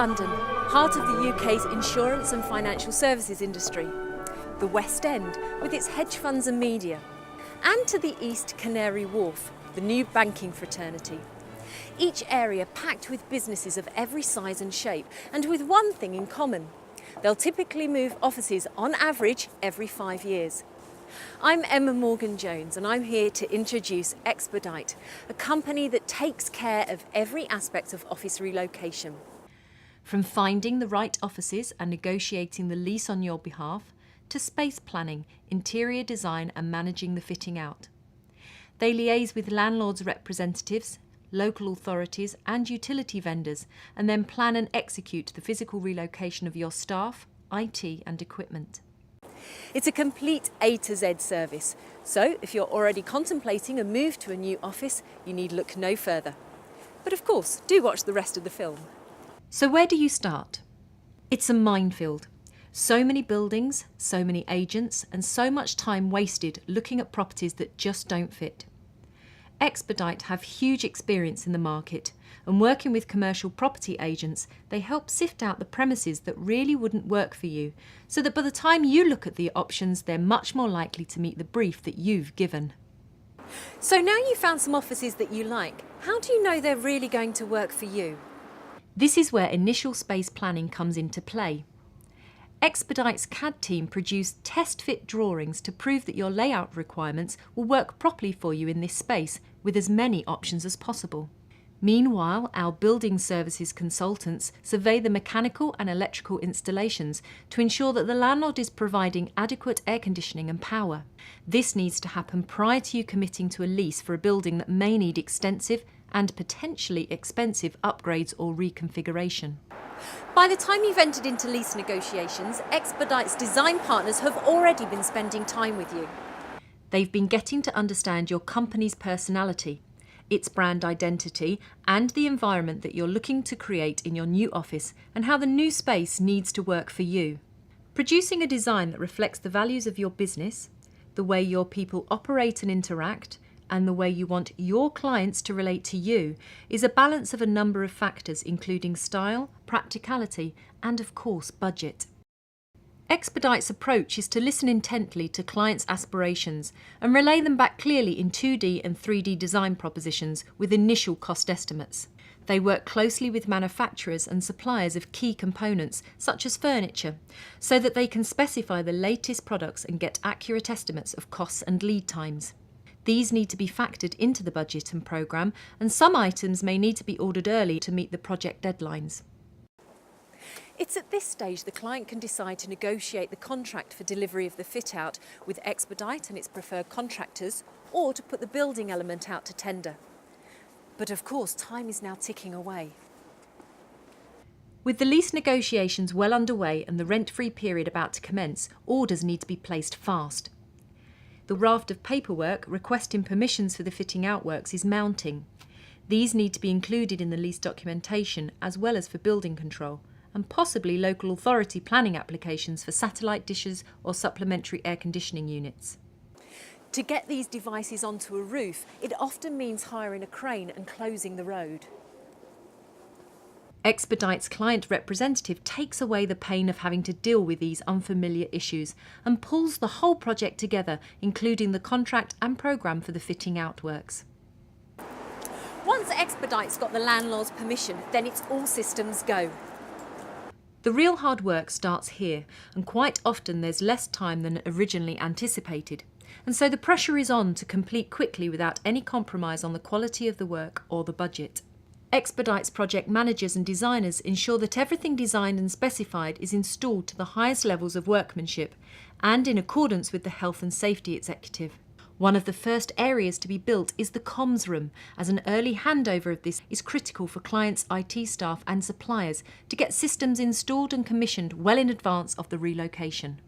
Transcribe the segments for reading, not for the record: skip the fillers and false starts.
London, heart of the UK's insurance and financial services industry. The West End, with its hedge funds and media. And to the east, Canary Wharf, the new banking fraternity. Each area packed with businesses of every size and shape, and with one thing in common. They'll typically move offices on average every 5 years. I'm Emma Morgan-Jones and I'm here to introduce Expedite, a company that takes care of every aspect of office relocation. From finding the right offices and negotiating the lease on your behalf, to space planning, interior design and managing the fitting out. They liaise with landlords' representatives, local authorities and utility vendors, and then plan and execute the physical relocation of your staff, IT and equipment. It's a complete A to Z service, so if you're already contemplating a move to a new office, you need look no further. But of course, do watch the rest of the film. So where do you start? It's a minefield. So many buildings, so many agents, and so much time wasted looking at properties that just don't fit. Expedite have huge experience in the market, and working with commercial property agents, they help sift out the premises that really wouldn't work for you, so that by the time you look at the options, they're much more likely to meet the brief that you've given. So now you've found some offices that you like, how do you know they're really going to work for you? This is where initial space planning comes into play. Expedite's CAD team produced test-fit drawings to prove that your layout requirements will work properly for you in this space, with as many options as possible. Meanwhile, our building services consultants survey the mechanical and electrical installations to ensure that the landlord is providing adequate air conditioning and power. This needs to happen prior to you committing to a lease for a building that may need extensive and potentially expensive upgrades or reconfiguration. By the time you've entered into lease negotiations, Expedite's design partners have already been spending time with you. They've been getting to understand your company's personality, its brand identity, and the environment that you're looking to create in your new office, and how the new space needs to work for you. Producing a design that reflects the values of your business, the way your people operate and interact, and the way you want your clients to relate to you is a balance of a number of factors, including style, practicality, and of course, budget. Expedite's approach is to listen intently to clients' aspirations and relay them back clearly in 2D and 3D design propositions with initial cost estimates. They work closely with manufacturers and suppliers of key components, such as furniture, so that they can specify the latest products and get accurate estimates of costs and lead times. These need to be factored into the budget and programme, and some items may need to be ordered early to meet the project deadlines. It's at this stage the client can decide to negotiate the contract for delivery of the fit-out with Expedite and its preferred contractors, or to put the building element out to tender. But of course, time is now ticking away. With the lease negotiations well underway and the rent-free period about to commence, orders need to be placed fast. The raft of paperwork requesting permissions for the fitting out works is mounting. These need to be included in the lease documentation as well as for building control, and possibly local authority planning applications for satellite dishes or supplementary air conditioning units. To get these devices onto a roof, it often means hiring a crane and closing the road. Expedite's client representative takes away the pain of having to deal with these unfamiliar issues and pulls the whole project together, including the contract and programme for the fitting out works. Once Expedite's got the landlord's permission, then it's all systems go. The real hard work starts here, and quite often there's less time than originally anticipated, and so the pressure is on to complete quickly without any compromise on the quality of the work or the budget. Expedite's project managers and designers ensure that everything designed and specified is installed to the highest levels of workmanship and in accordance with the Health and Safety Executive. One of the first areas to be built is the comms room, as an early handover of this is critical for clients' IT staff and suppliers to get systems installed and commissioned well in advance of the relocation.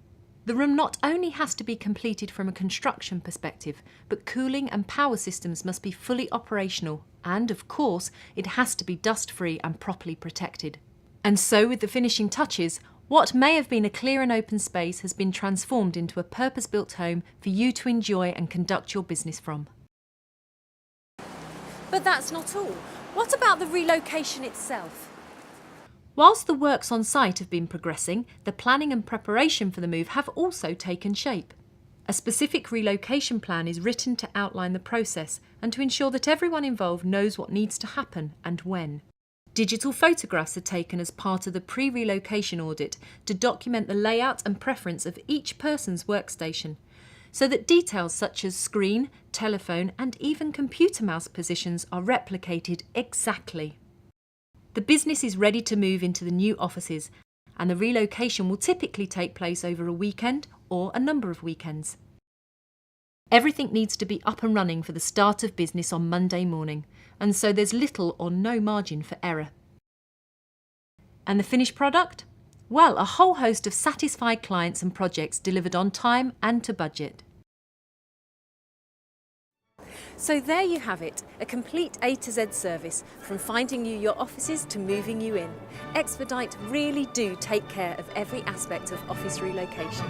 The room not only has to be completed from a construction perspective, but cooling and power systems must be fully operational, and of course, it has to be dust-free and properly protected. And so with the finishing touches, what may have been a clear and open space has been transformed into a purpose-built home for you to enjoy and conduct your business from. But that's not all. What about the relocation itself? Whilst the works on site have been progressing, the planning and preparation for the move have also taken shape. A specific relocation plan is written to outline the process and to ensure that everyone involved knows what needs to happen and when. Digital photographs are taken as part of the pre-relocation audit to document the layout and preference of each person's workstation, so that details such as screen, telephone and even computer mouse positions are replicated exactly. The business is ready to move into the new offices, and the relocation will typically take place over a weekend or a number of weekends. Everything needs to be up and running for the start of business on Monday morning, and so there's little or no margin for error. And the finished product? Well, a whole host of satisfied clients and projects delivered on time and to budget. So there you have it, a complete A to Z service, from finding you your offices to moving you in. Expedite really do take care of every aspect of office relocation.